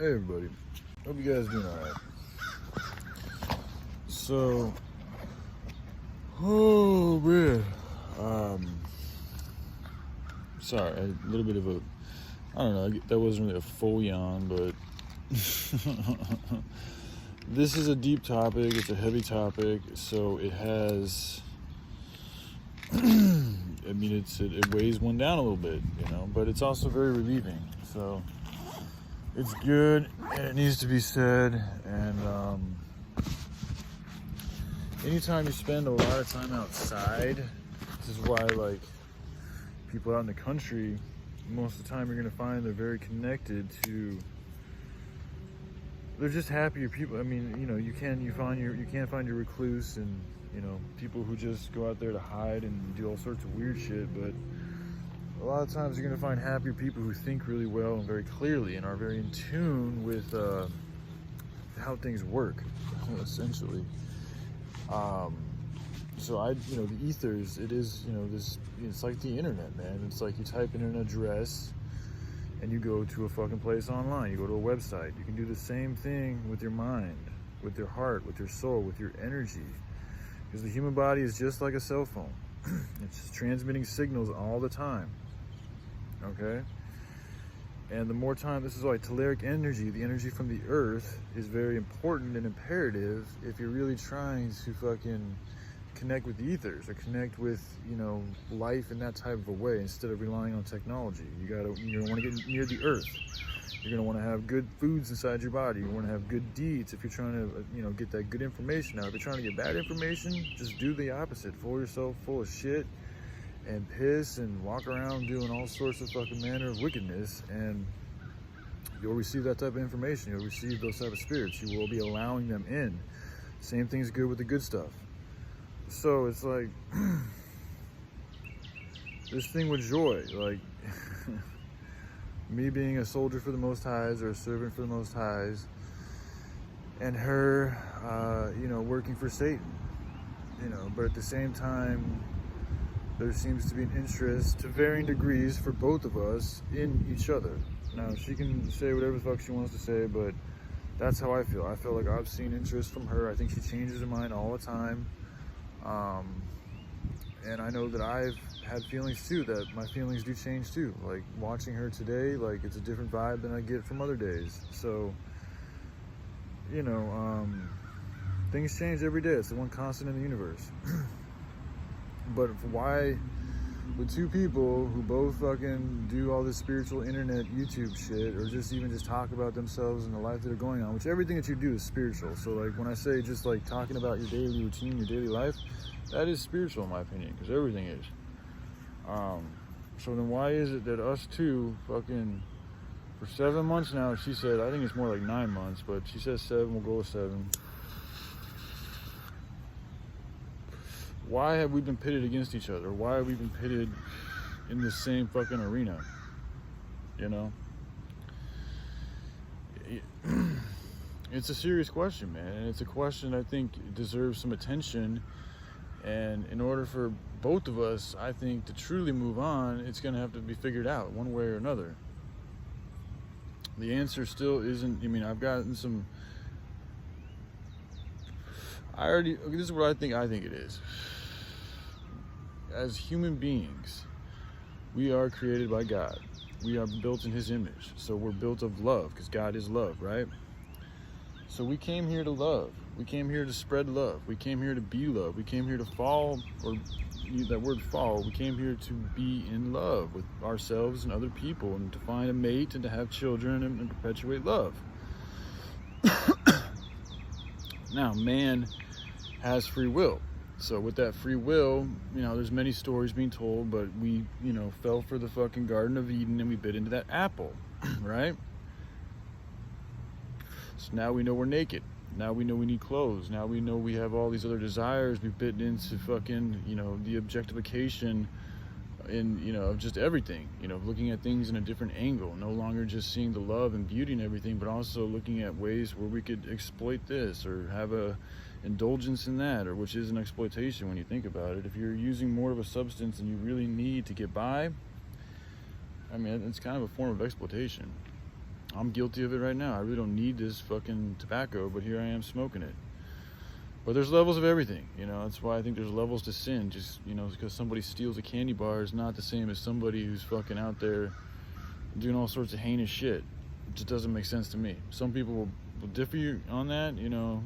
Hey everybody, hope you guys doing alright. So, oh man, sorry, a little bit of a, I don't know, that wasn't really a full yawn, but this is a deep topic, it's a heavy topic, so it has, I mean, it weighs one down a little bit, but it's also very relieving, so it's good, and it needs to be said, and anytime you spend a lot of time outside, this is why, like, people out in the country, most of the time you're going to find they're very connected to, they're just happier people. I mean, you can't find your recluse and, people who just go out there to hide and do all sorts of weird shit, but a lot of times you're going to find happier people who think really well and very clearly and are very in tune with how things work, essentially. So the ethers, it is, it's like the internet, man. It's like you type in an address and you go to a fucking place online. You go to a website. You can do the same thing with your mind, with your heart, with your soul, with your energy. Because the human body is just like a cell phone. It's just transmitting signals all the time. Okay? And the more time, this is why telluric energy, the energy from the earth, is very important and imperative if you're really trying to fucking connect with the ethers or connect with, life in that type of a way instead of relying on technology. You're going to want to get near the earth. You're going to want to have good foods inside your body. You want to have good deeds if you're trying to, get that good information out. If you're trying to get bad information, just do the opposite. Fool yourself full of shit and piss and walk around doing all sorts of fucking manner of wickedness, and you'll receive that type of information. You'll receive those type of spirits. You will be allowing them in. Same thing's good with the good stuff. So it's like this thing with joy, like me being a soldier for the Most Highs or a servant for the Most Highs, and her, working for Satan, but at the same time, there seems to be an interest to varying degrees for both of us in each other. Now, she can say whatever the fuck she wants to say, but that's how I feel. I feel like I've seen interest from her. I think she changes her mind all the time. And I know that I've had feelings too, that my feelings do change too. Like watching her today, like it's a different vibe than I get from other days. So, things change every day. It's the one constant in the universe. But why would two people who both fucking do all this spiritual internet YouTube shit, or just talk about themselves and the life that they're going on, which everything that you do is spiritual. So like when I say just like talking about your daily routine, your daily life, that is spiritual in my opinion, because everything is. So then why is it that us two fucking, for 7 months now, she said, I think it's more like 9 months, but she says 7, we'll go with 7. Why have we been pitted against each other? Why have we been pitted in the same fucking arena? It's a serious question, man. And it's a question I think deserves some attention. And in order for both of us, I think, to truly move on, it's going to have to be figured out one way or another. The answer still isn't, I've gotten some, this is what I think it is. As human beings, we are created by God. We are built in His image. So we're built of love, because God is love, right? So we came here to love. We came here to spread love. We came here to be love. We came here to fall, or that word fall, we came here to be in love with ourselves and other people, and to find a mate and to have children and perpetuate love. Now, man has free will. So with that free will, there's many stories being told, but we, fell for the fucking Garden of Eden and we bit into that apple, right? So now we know we're naked. Now we know we need clothes. Now we know we have all these other desires. We've bitten into fucking, the objectification of just everything, looking at things in a different angle, no longer just seeing the love and beauty and everything, but also looking at ways where we could exploit this or have a indulgence in that, or which is an exploitation when you think about it. If you're using more of a substance and you really need to get by, it's kind of a form of exploitation. I'm guilty of it right now. I really don't need this fucking tobacco, but here I am smoking it. But there's levels of everything, you know. That's why I think there's levels to sin. Just, you know, because somebody steals a candy bar is not the same as somebody who's fucking out there doing all sorts of heinous shit. It just doesn't make sense to me. Some people will differ you on that, you know.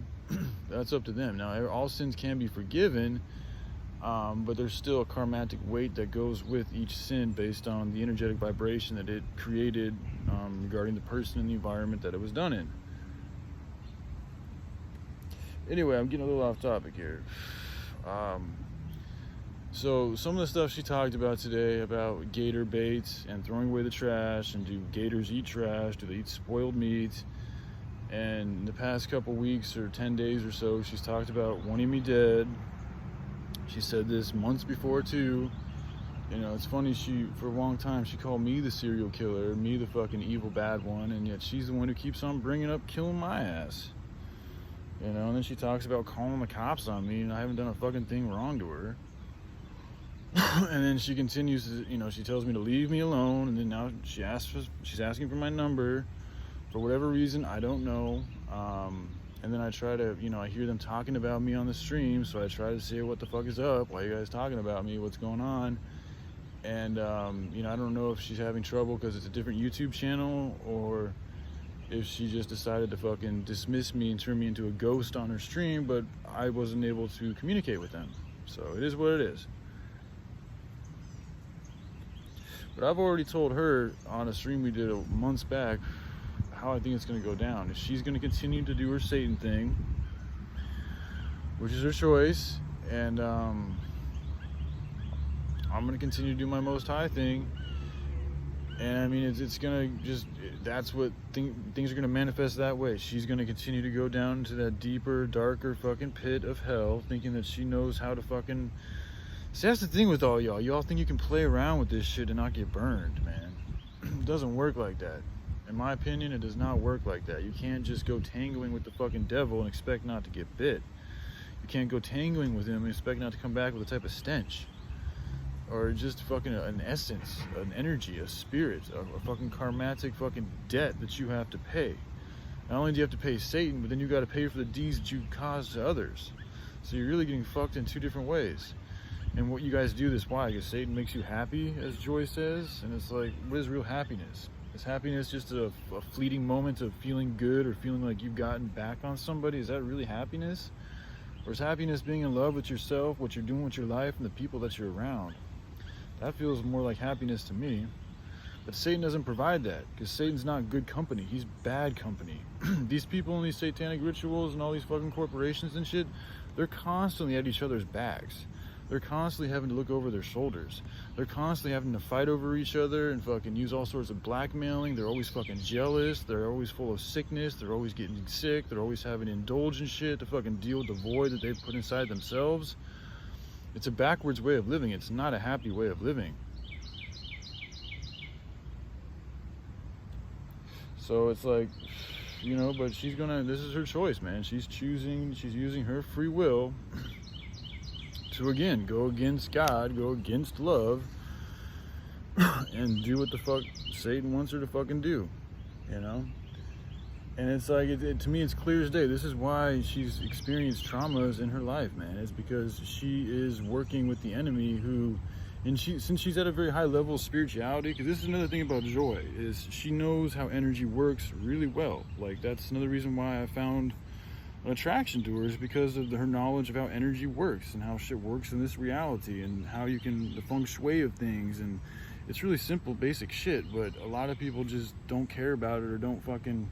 That's up to them. Now, all sins can be forgiven, but there's still a karmatic weight that goes with each sin based on the energetic vibration that it created regarding the person and the environment that it was done in. Anyway, I'm getting a little off topic here. So some of the stuff she talked about today about gator baits and throwing away the trash, and do gators eat trash? Do they eat spoiled meat? And in the past couple weeks or 10 days or so, she's talked about wanting me dead. She said this months before too. You know, it's funny, for a long time she called me the serial killer, me the fucking evil bad one, and yet she's the one who keeps on bringing up killing my ass. You know, and then she talks about calling the cops on me, and I haven't done a fucking thing wrong to her. And then she continues to, you know, she tells me to leave me alone, and then now she's asking for my number for whatever reason, I don't know. And then I try to, you know, I hear them talking about me on the stream, so I try to say, what the fuck is up? Why are you guys talking about me? What's going on? And, you know, I don't know if she's having trouble because it's a different YouTube channel, or if she just decided to fucking dismiss me and turn me into a ghost on her stream, but I wasn't able to communicate with them. So it is what it is. But I've already told her on a stream we did months back how I think it's going to go down. If she's going to continue to do her Satan thing, which is her choice, and I'm going to continue to do my Most High thing. And I mean, it's gonna just, that's what things are gonna manifest that way. She's gonna continue to go down into that deeper, darker fucking pit of hell, thinking that she knows how to fucking. See, that's the thing with all y'all. Y'all think you can play around with this shit and not get burned, man. It doesn't work like that. In my opinion, it does not work like that. You can't just go tangling with the fucking devil and expect not to get bit. You can't go tangling with him and expect not to come back with a type of stench. Or just fucking an essence, an energy, a spirit, a fucking karmatic fucking debt that you have to pay. Not only do you have to pay Satan, but then you got to pay for the deeds that you caused to others. So you're really getting fucked in two different ways. And what you guys do this, why? Because Satan makes you happy, as Joy says. And it's like, what is real happiness? Is happiness just a fleeting moment of feeling good or feeling like you've gotten back on somebody? Is that really happiness? Or is happiness being in love with yourself, what you're doing with your life, and the people that you're around? That feels more like happiness to me. But Satan doesn't provide that, because Satan's not good company. He's bad company. These people in these satanic rituals and all these fucking corporations and shit, they're constantly at each other's backs. They're constantly having to look over their shoulders. They're constantly having to fight over each other and fucking use all sorts of blackmailing. They're always fucking jealous. They're always full of sickness. They're always getting sick. They're always having to indulge in shit to fucking deal with the void that they've put inside themselves. It's a backwards way of living. It's not a happy way of living. So it's like, you know, but she's gonna, this is her choice, man. She's using her free will to, again, go against God, go against love, and do what the fuck Satan wants her to fucking do, you know? And it's like, to me, it's clear as day. This is why she's experienced traumas in her life, man. It's because she is working with the enemy who, and since she's at a very high level of spirituality, because this is another thing about Joy, is she knows how energy works really well. Like, that's another reason why I found an attraction to her, is because of her knowledge of how energy works and how shit works in this reality and how you can, the feng shui of things. And it's really simple, basic shit, but a lot of people just don't care about it or don't fucking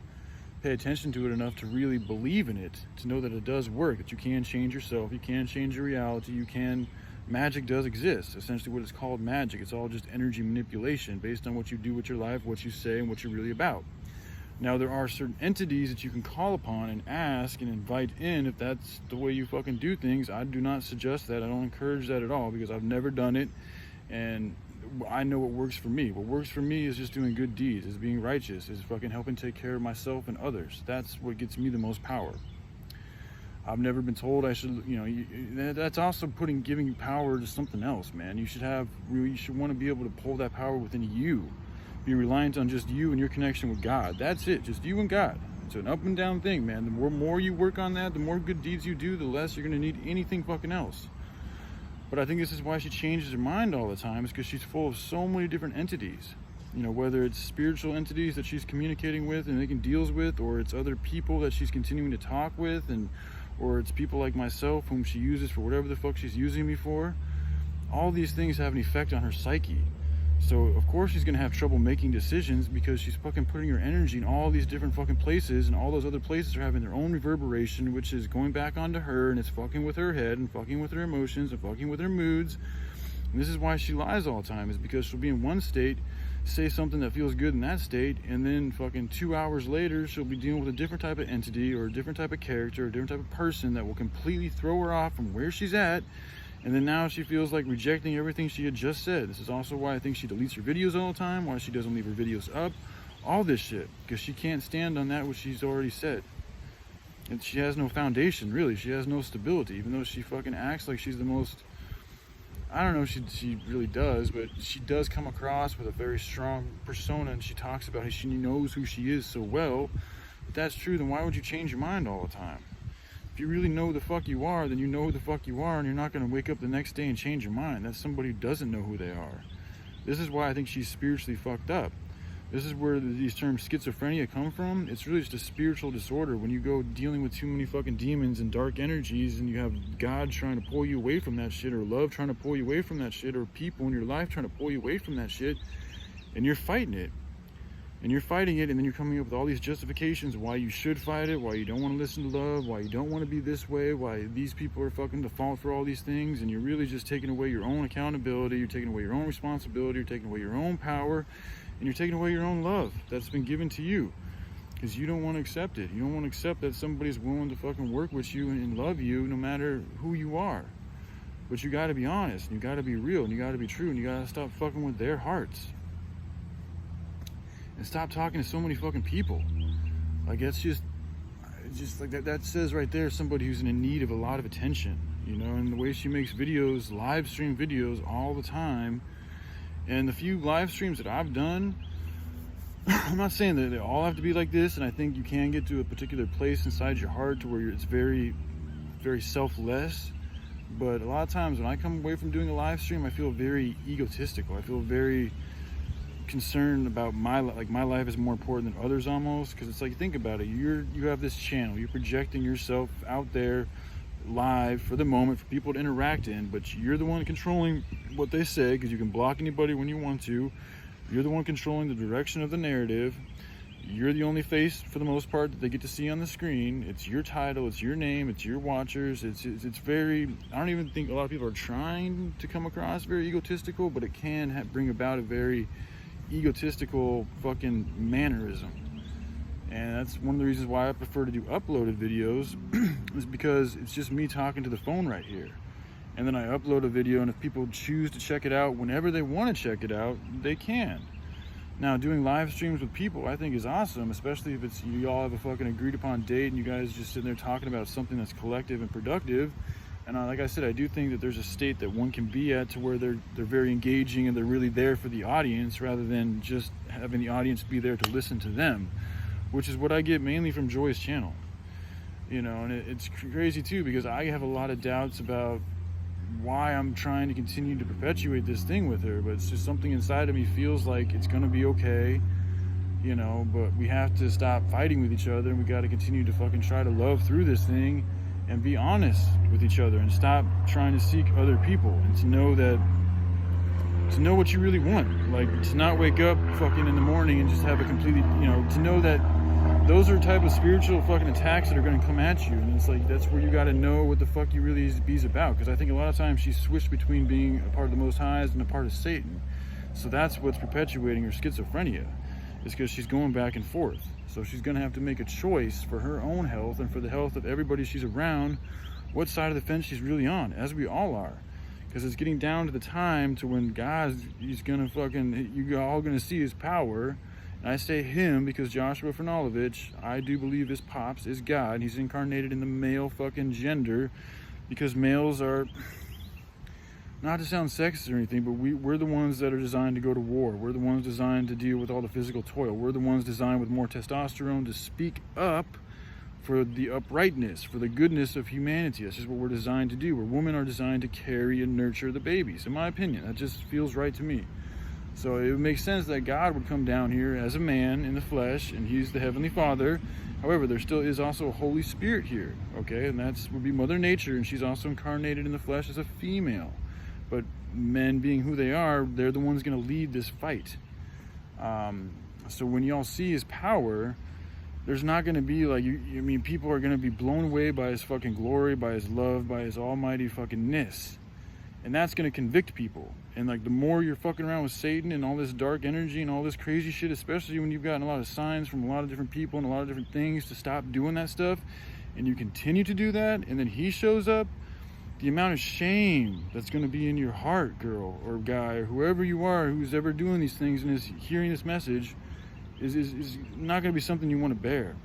pay attention to it enough to really believe in it, to know that it does work, that you can change yourself, you can change your reality, you can, magic does exist. Essentially what it's called, magic. It's all just energy manipulation based on what you do with your life, what you say, and what you're really about. Now, there are certain entities that you can call upon and ask and invite in if that's the way you fucking do things. I do not suggest that. I don't encourage that at all, because I've never done it, and I know what works for me. What works for me is just doing good deeds, is being righteous, is fucking helping take care of myself and others. That's what gets me the most power. I've never been told I should, you know, that's also giving you power to something else, man. You should want to be able to pull that power within you. be reliant on just you and your connection with God. That's it, just you and God. It's an up and down thing, man. The more you work on that, the more good deeds you do, the less you're gonna need anything fucking else. But I think this is why she changes her mind all the time, is because she's full of so many different entities. You know, whether it's spiritual entities that she's communicating with and making deals with, or it's other people that she's continuing to talk with, or it's people like myself whom she uses for whatever the fuck she's using me for. All these things have an effect on her psyche. So of course she's gonna have trouble making decisions, because she's fucking putting her energy in all these different fucking places, and all those other places are having their own reverberation, which is going back onto her, and it's fucking with her head and fucking with her emotions and fucking with her moods. And this is why she lies all the time, is because she'll be in one state, say something that feels good in that state, and then fucking 2 hours later she'll be dealing with a different type of entity or a different type of character or a different type of person that will completely throw her off from where she's at. And then now she feels like rejecting everything she had just said. This is also why I think she deletes her videos all the time, why she doesn't leave her videos up, all this shit, because she can't stand on that which she's already said. And she has no foundation, really. She has no stability, even though she fucking acts like she's the most, I don't know if she really does, but she does come across with a very strong persona, and she talks about how she knows who she is so well. If that's true, then why would you change your mind all the time? If you really know who the fuck you are, then you know who the fuck you are, and you're not going to wake up the next day and change your mind. That's somebody who doesn't know who they are. This is why I think she's spiritually fucked up. This is where these terms schizophrenia come from. It's really just a spiritual disorder. When you go dealing with too many fucking demons and dark energies, and you have God trying to pull you away from that shit, or love trying to pull you away from that shit, or people in your life trying to pull you away from that shit, and you're fighting it. And you're fighting it, and then you're coming up with all these justifications why you should fight it, why you don't want to listen to love, why you don't want to be this way, why these people are fucking the fault for all these things, and you're really just taking away your own accountability, you're taking away your own responsibility, you're taking away your own power, and you're taking away your own love that's been given to you, because you don't want to accept it. You don't want to accept that somebody's willing to fucking work with you and love you no matter who you are. But you got to be honest, and you got to be real, and you got to be true, and you got to stop fucking with their hearts. And stop talking to so many fucking people. Like, it's just like that says right there somebody who's in need of a lot of attention, you know. And the way she makes videos, live stream videos all the time, and the few live streams that I've done, I'm not saying that they all have to be like this, and I think you can get to a particular place inside your heart to where it's very, very selfless. But a lot of times when I come away from doing a live stream, I feel very egotistical. I feel very concerned about my life is more important than others, almost, because it's like, think about it, you have this channel, you're projecting yourself out there live for the moment for people to interact in, but you're the one controlling what they say, because you can block anybody when you want to. You're the one controlling the direction of the narrative. You're the only face for the most part that they get to see on the screen. It's your title, it's your name, it's your watchers. It's very, I don't even think a lot of people are trying to come across very egotistical, but it can bring about a very egotistical fucking mannerism. And that's one of the reasons why I prefer to do uploaded videos, is because it's just me talking to the phone right here. And then I upload a video, and if people choose to check it out whenever they want to check it out, they can. Now, doing live streams with people I think is awesome, especially if it's you all have a fucking agreed upon date and you guys just sitting there talking about something that's collective and productive. And like I said, I do think that there's a state that one can be at to where they're very engaging and they're really there for the audience, rather than just having the audience be there to listen to them, which is what I get mainly from Joy's channel. You know, and it's crazy too, because I have a lot of doubts about why I'm trying to continue to perpetuate this thing with her, but it's just something inside of me feels like it's gonna be okay, you know. But we have to stop fighting with each other, and we got to continue to fucking try to love through this thing and be honest with each other, and stop trying to seek other people, and to know what you really want. Like, to not wake up fucking in the morning and just have a completely, you know, to know that those are type of spiritual fucking attacks that are going to come at you. And it's like, that's where you got to know what the fuck you really is about. Because I think a lot of times she's switched between being a part of the Most High's and a part of Satan. So that's what's perpetuating her schizophrenia, is because she's going back and forth. So she's going to have to make a choice for her own health and for the health of everybody she's around, what side of the fence she's really on, as we all are. Because it's getting down to the time to when God, he's going to fucking, you all going to see his power. And I say him because Joshua Fernalovich, I do believe his pops is God. He's incarnated in the male fucking gender, because males are not to sound sexist or anything, but we're the ones that are designed to go to war. We're the ones designed to deal with all the physical toil. We're the ones designed with more testosterone to speak up for the uprightness, for the goodness of humanity. That's just what we're designed to do. Where women are designed to carry and nurture the babies, in my opinion. That just feels right to me. So it makes sense that God would come down here as a man in the flesh, and he's the Heavenly Father. However, there still is also a Holy Spirit here, okay? And that would be Mother Nature, and she's also incarnated in the flesh as a female. But men being who they are, they're the ones going to lead this fight. So when y'all see his power, there's not going to be like, people are going to be blown away by his fucking glory, by his love, by his almighty fucking-ness. And that's going to convict people. And like the more you're fucking around with Satan and all this dark energy and all this crazy shit, especially when you've gotten a lot of signs from a lot of different people and a lot of different things to stop doing that stuff, and you continue to do that, and then he shows up, the amount of shame that's going to be in your heart, girl or guy or whoever you are who's ever doing these things and is hearing this message is not going to be something you want to bear.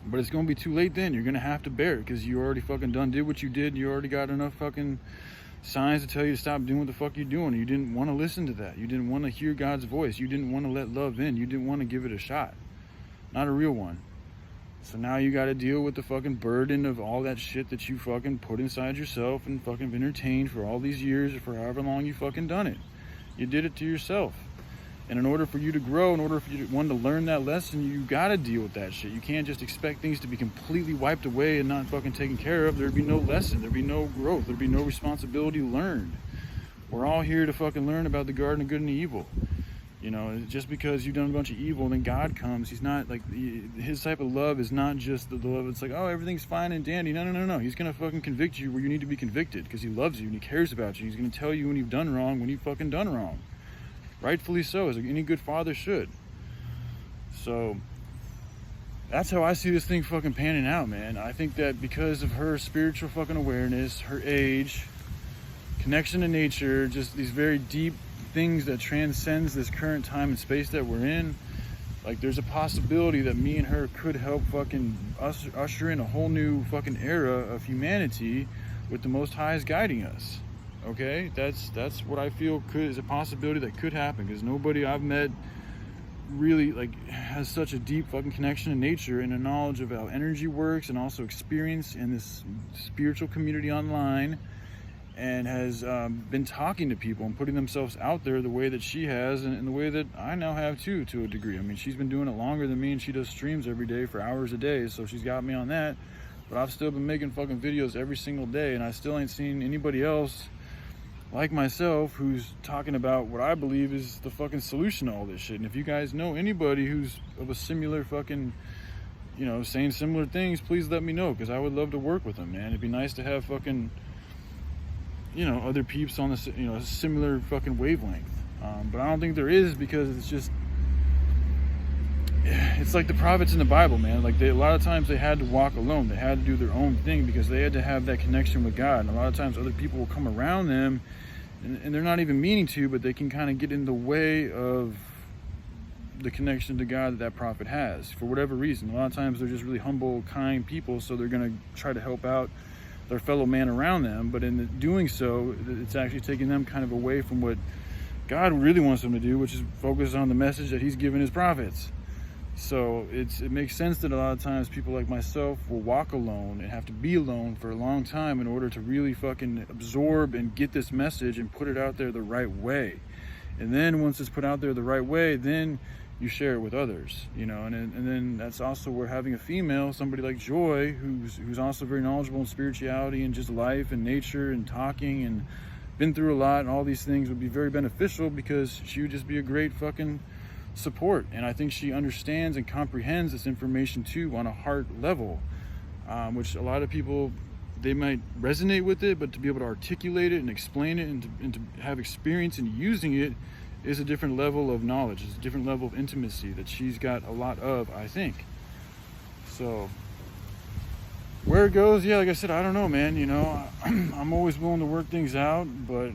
But it's going to be too late then. You're going to have to bear it because you already fucking did what you did. You already got enough fucking signs to tell you to stop doing what the fuck you're doing. You didn't want to listen to that. You didn't want to hear God's voice. You didn't want to let love in. You didn't want to give it a shot. Not a real one. So now you got to deal with the fucking burden of all that shit that you fucking put inside yourself and fucking entertained for all these years or for however long you fucking done it. You did it to yourself. And in order for you to grow, in order for you to learn that lesson, you got to deal with that shit. You can't just expect things to be completely wiped away and not fucking taken care of. There'd be no lesson. There'd be no growth. There'd be no responsibility learned. We're all here to fucking learn about the garden of good and evil. You know, just because you've done a bunch of evil, then God comes. He's not like, his type of love is not just the love. It's like, oh, everything's fine and dandy. No. He's going to fucking convict you where you need to be convicted because he loves you and he cares about you. He's going to tell you when you've done wrong, when you've fucking done wrong. Rightfully so, as any good father should. So that's how I see this thing fucking panning out, man. I think that because of her spiritual fucking awareness, her age, connection to nature, just these very deep things that transcends this current time and space that we're in, like there's a possibility that me and her could help fucking usher in a whole new fucking era of humanity with the Most High is guiding us. Okay, that's what I feel is a possibility that could happen, because nobody I've met really like has such a deep fucking connection to nature and a knowledge of how energy works, and also experience in this spiritual community online, and has been talking to people and putting themselves out there the way that she has, and the way that I now have too, to a degree. I mean, she's been doing it longer than me, and she does streams every day for hours a day, so she's got me on that. But I've still been making fucking videos every single day, and I still ain't seen anybody else like myself who's talking about what I believe is the fucking solution to all this shit. And if you guys know anybody who's of a similar fucking, you know, saying similar things, please let me know, because I would love to work with them, man. It'd be nice to have fucking, you know, other peeps on this, you know, a similar fucking wavelength. But I don't think there is, because it's like the prophets in the Bible, man. Like a lot of times they had to walk alone. They had to do their own thing because they had to have that connection with God. And a lot of times other people will come around them, and they're not even meaning to, but they can kind of get in the way of the connection to God that prophet has for whatever reason. A lot of times they're just really humble, kind people, so they're going to try to help out their fellow man around them. But in doing so, it's actually taking them kind of away from what God really wants them to do, which is focus on the message that he's given his prophets. So it makes sense that a lot of times people like myself will walk alone and have to be alone for a long time in order to really fucking absorb and get this message and put it out there the right way. And then once it's put out there the right way, then you share it with others, you know. And then that's also where having a female, somebody like Joy, who's also very knowledgeable in spirituality and just life and nature and talking and been through a lot and all these things, would be very beneficial, because she would just be a great fucking support. And I think she understands and comprehends this information too on a heart level, which a lot of people, they might resonate with it, but to be able to articulate it and explain it and to have experience in using it is a different level of knowledge. It's a different level of intimacy that she's got a lot of, I think. So where it goes, yeah, like I said, I don't know, man. You know, I'm always willing to work things out, but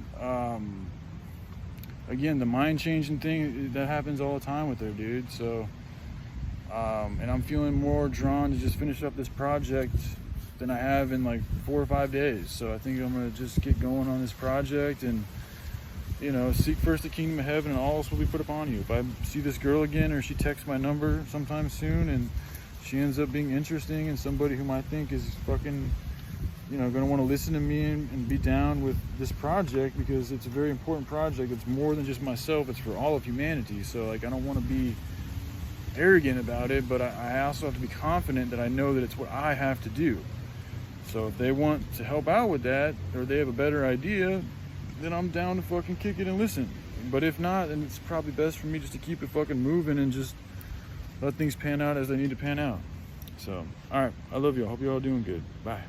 again, the mind-changing thing, that happens all the time with her, dude. So, and I'm feeling more drawn to just finish up this project than I have in like 4 or 5 days. So I think I'm gonna just get going on this project and, you know, seek first the kingdom of heaven and all else will be put upon you. If I see this girl again or she texts my number sometime soon and she ends up being interesting and somebody whom I think is fucking, you know, gonna want to listen to me and be down with this project, because it's a very important project. It's more than just myself, it's for all of humanity. So like, I don't want to be arrogant about it, but I also have to be confident that I know that it's what I have to do. So if they want to help out with that, or they have a better idea, then I'm down to fucking kick it and listen. But if not, then it's probably best for me just to keep it fucking moving and just let things pan out as they need to pan out. So, all right, I love y'all. Hope y'all doing good. Bye.